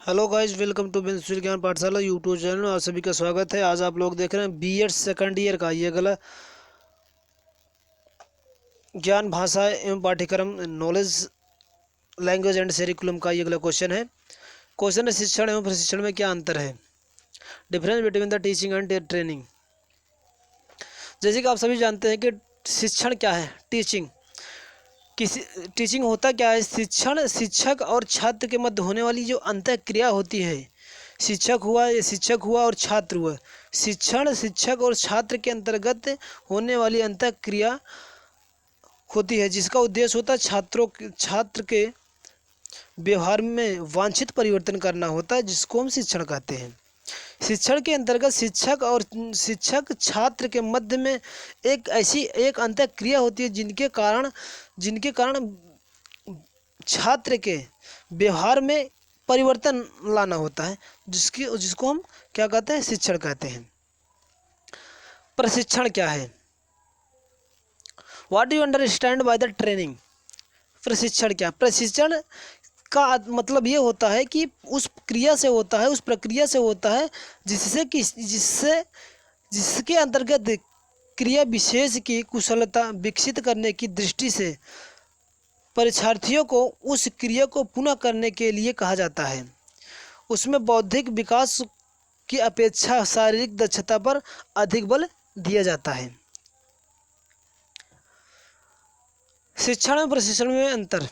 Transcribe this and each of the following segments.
Hello guys, welcome to बिंस Vigyan Pathshala YouTube channel. आप सभी का स्वागत है। आज आप लोग देख रहे हैं बीएड सेकंड ईयर का ये अगला ज्ञान भाषा एवं पाठ्यक्रम नॉलेज लैंग्वेज एंड करिकुलम का ये अगला क्वेश्चन है। क्वेश्चन है, शिक्षण एवं प्रशिक्षण में क्या अंतर है? Difference between the teaching and training. जैसे कि आप सभी जानते हैं कि शिक्षण क्या है, किसी टीचिंग होता क्या है। शिक्षण शिक्षक और छात्र के मध्य होने वाली जो अंतः क्रिया होती है। शिक्षक हुआ और छात्र हुआ। शिक्षण शिक्षक और छात्र के अंतर्गत होने वाली अंतः क्रिया होती है, जिसका उद्देश्य होता है छात्र के व्यवहार में वांछित परिवर्तन करना होता है, जिसको हम शिक्षण कहते हैं। शिक्षण के अंतर्गत शिक्षक छात्र के मध्य में एक अंतः क्रिया होती है, जिनके कारण छात्र के व्यवहार में परिवर्तन लाना होता है, जिसको हम क्या कहते हैं, शिक्षण कहते हैं। प्रशिक्षण क्या है? What do you understand by the training? प्रशिक्षण क्या? प्रशिक्षण का मतलब ये होता है कि उस क्रिया से होता है, उस प्रक्रिया से होता है जिसके अंतर्गत क्रिया विशेष की कुशलता विकसित करने की दृष्टि से परीक्षार्थियों को उस क्रिया को पुनः करने के लिए कहा जाता है। उसमें बौद्धिक विकास की अपेक्षा शारीरिक दक्षता पर अधिक बल दिया जाता है। शिक्षण और प्रशिक्षण में अंतर।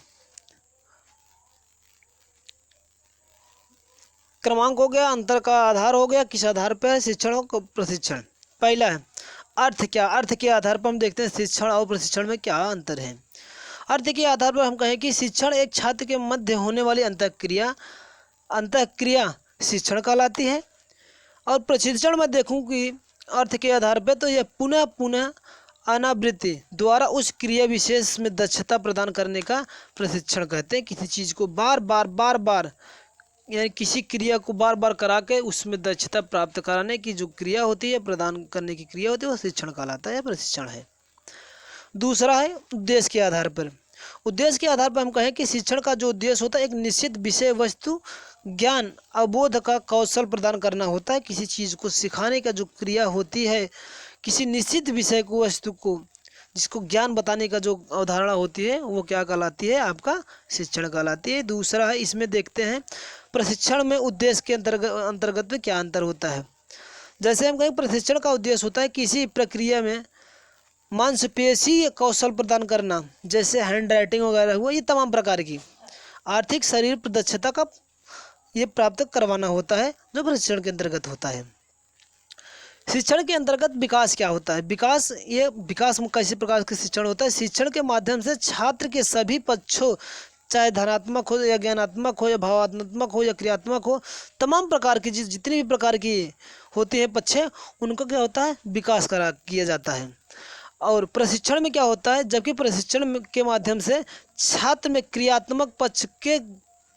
क्रमांक हो गया, अंतर का आधार हो गया, किस आधार पर है शिक्षण और प्रशिक्षण। पहला है अर्थ क्या। अर्थ के आधार पर हम देखते हैं शिक्षण और प्रशिक्षण में क्या अंतर है। अर्थ के आधार पर हम कहें कि शिक्षण एक छात्र के मध्य होने वाली अंतःक्रिया शिक्षण कहलाती है। और प्रशिक्षण में देखूं कि अर्थ के आधार पर तो यह पुनः पुनः अनावृत्ति द्वारा उस क्रिया विशेष में दक्षता प्रदान करने का प्रशिक्षण कहते हैं। किसी चीज़ को बार बार यानी किसी क्रिया को बार बार करा के उसमें दक्षता प्राप्त कराने की जो क्रिया होती है, प्रदान करने की क्रिया होती है, वो शिक्षण कहलाता है, प्रशिक्षण है। दूसरा है उद्देश्य के आधार पर। उद्देश्य के आधार पर हम कहें कि शिक्षण का जो उद्देश्य होता है, एक निश्चित विषय वस्तु ज्ञान अवबोध का कौशल प्रदान करना होता है। किसी चीज़ को सिखाने का जो क्रिया होती है, किसी निश्चित विषय को वस्तु को जिसको ज्ञान बताने का जो अवधारणा होती है, वो क्या कहलाती है? आपका शिक्षण कहलाती है। दूसरा है, इसमें देखते हैं प्रशिक्षण में उद्देश्य के अंतर्गत में क्या अंतर होता है। जैसे हम कहें प्रशिक्षण का उद्देश्य होता है किसी प्रक्रिया में मांसपेशी कौशल प्रदान करना, जैसे हैंड राइटिंग वगैरह हुआ, ये तमाम प्रकार की आर्थिक शरीर दक्षता का ये प्राप्त करवाना होता है, जो प्रशिक्षण के अंतर्गत होता है। शिक्षण के अंतर्गत विकास क्या होता है? विकास कैसे प्रकार के शिक्षण होता है? शिक्षण के माध्यम से छात्र के सभी पक्षों, चाहे धनात्मक हो या ज्ञानात्मक हो या भावात्मक हो या क्रियात्मक हो, तमाम प्रकार की जितनी भी प्रकार की होती हैं पक्ष, उनका क्या होता है? विकास किया जाता है। और प्रशिक्षण में क्या होता है? जबकि प्रशिक्षण के माध्यम से छात्र में क्रियात्मक पक्ष के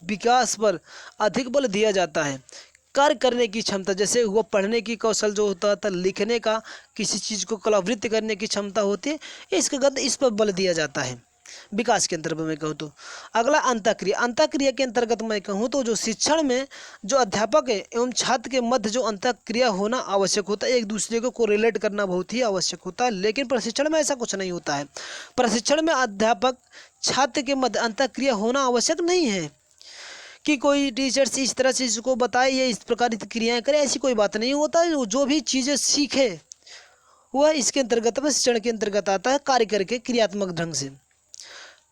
विकास पर अधिक बल दिया जाता है। कार्य करने की क्षमता, जैसे हुआ पढ़ने की कौशल जो होता था, लिखने का, किसी चीज़ को कलावृत्ति करने की क्षमता होती है, इस पर बल दिया जाता है विकास के अंतर्गत में कहूँ तो। अगला अंतःक्रिया के अंतर्गत मैं कहूँ तो जो शिक्षण में जो अध्यापक है एवं छात्र के मध्य जो अंतःक्रिया होना आवश्यक होता है, एक दूसरे को कोरिलेट करना बहुत ही आवश्यक होता है। लेकिन प्रशिक्षण में ऐसा कुछ नहीं होता है। प्रशिक्षण में अध्यापक छात्र के मध्य अंतःक्रिया होना आवश्यक नहीं है कि कोई टीचर इस तरह से इसको बताए या इस प्रकार की क्रियाएं करे, ऐसी कोई बात नहीं होता है। जो भी चीज़ें सीखे वह इसके अंतर्गत शिक्षण के अंतर्गत आता है, कार्य करके क्रियात्मक ढंग से।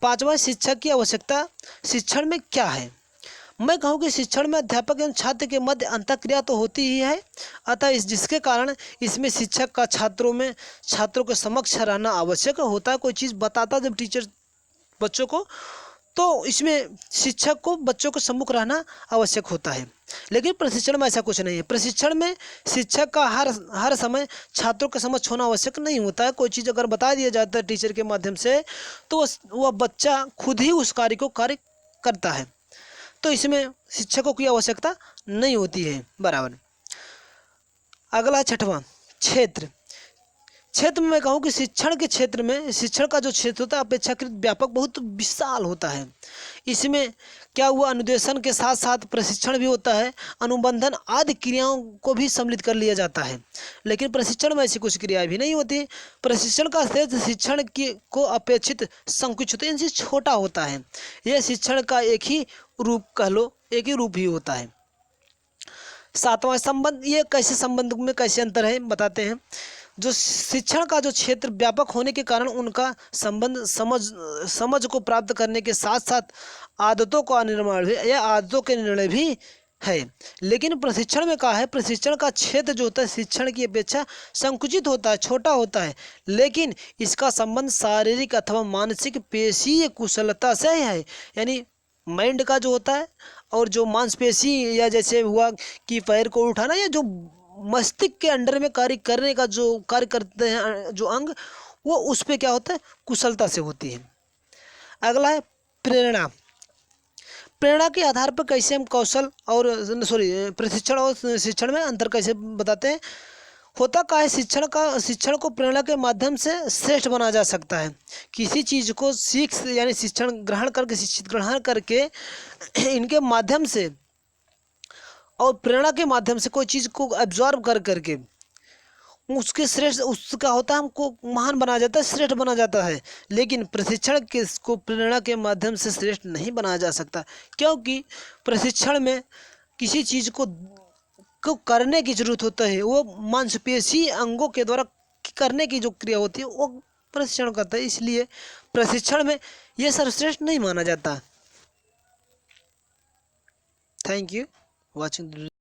पांचवा, शिक्षक की आवश्यकता शिक्षण में क्या है? मैं कहूँ कि शिक्षण में अध्यापक एवं छात्र के मध्य अंतःक्रिया तो होती ही है, अतः जिसके कारण इसमें शिक्षक का छात्रों के समक्ष रहना आवश्यक होता है। कोई चीज़ बताता जब टीचर बच्चों को, तो इसमें शिक्षक को बच्चों के सम्मुख रहना आवश्यक होता है। लेकिन प्रशिक्षण में ऐसा कुछ नहीं है। प्रशिक्षण में शिक्षक का हर समय छात्रों के समक्ष होना आवश्यक नहीं होता है। कोई चीज़ अगर बता दिया जाता है टीचर के माध्यम से, तो वह बच्चा खुद ही उस कार्य को करता है, तो इसमें शिक्षकों की आवश्यकता नहीं होती है। बराबर। अगला छठवां, क्षेत्र। क्षेत्र में मैं कहूँ कि शिक्षण के क्षेत्र में शिक्षण का जो क्षेत्र होता है अपेक्षाकृत व्यापक बहुत विशाल होता है। इसमें क्या हुआ, अनुदेशन के साथ साथ प्रशिक्षण भी होता है, अनुबंधन आदि क्रियाओं को भी सम्मिलित कर लिया जाता है। लेकिन प्रशिक्षण में ऐसी कुछ क्रियाएं भी नहीं होती। प्रशिक्षण का क्षेत्र शिक्षण की को अपेक्षित संकुचित इनसे छोटा होता है। यह शिक्षण का एक ही रूप कह लो, एक ही रूप ही होता है। सातवां संबंध, ये कैसे संबंध में कैसे अंतर है बताते हैं। जो शिक्षण का जो क्षेत्र व्यापक होने के कारण उनका संबंध समझ को प्राप्त करने के साथ साथ आदतों का निर्माण भी या आदतों के निर्णय भी है। लेकिन प्रशिक्षण में कहा है, प्रशिक्षण का क्षेत्र जो होता है शिक्षण की अपेक्षा संकुचित होता है, छोटा होता है, लेकिन इसका संबंध शारीरिक अथवा मानसिक पेशीय कुशलता से है। यानी माइंड का जो होता है और जो मांसपेशी या जैसे हुआ कि पैर को उठाना या जो मस्तिष्क के अंडर में कार्य करने का जो कार्य करते हैं जो अंग, वो उस पे क्या होता है, कुशलता से होती है। अगला है प्रेरणा। प्रेरणा के आधार पर कैसे हम कौशल और प्रशिक्षण और शिक्षण में अंतर कैसे बताते हैं। होता क्या है, शिक्षण को प्रेरणा के माध्यम से श्रेष्ठ बना जा सकता है। किसी चीज़ को यानी शिक्षण ग्रहण करके, शिक्षित ग्रहण करके इनके माध्यम से और प्रेरणा के माध्यम से कोई चीज़ को एब्जॉर्ब कर करके उसके श्रेष्ठ, उसका होता है हमको महान बना जाता है, श्रेष्ठ बना जाता है। लेकिन प्रशिक्षण के को प्रेरणा के माध्यम से श्रेष्ठ नहीं बनाया जा सकता, क्योंकि प्रशिक्षण में किसी चीज़ को करने की जरूरत होता है, वो मांसपेशी अंगों के द्वारा करने की जो क्रिया होती है वो प्रशिक्षण करता है। इसलिए प्रशिक्षण में ये सर्वश्रेष्ठ नहीं माना जाता। Thank you watching.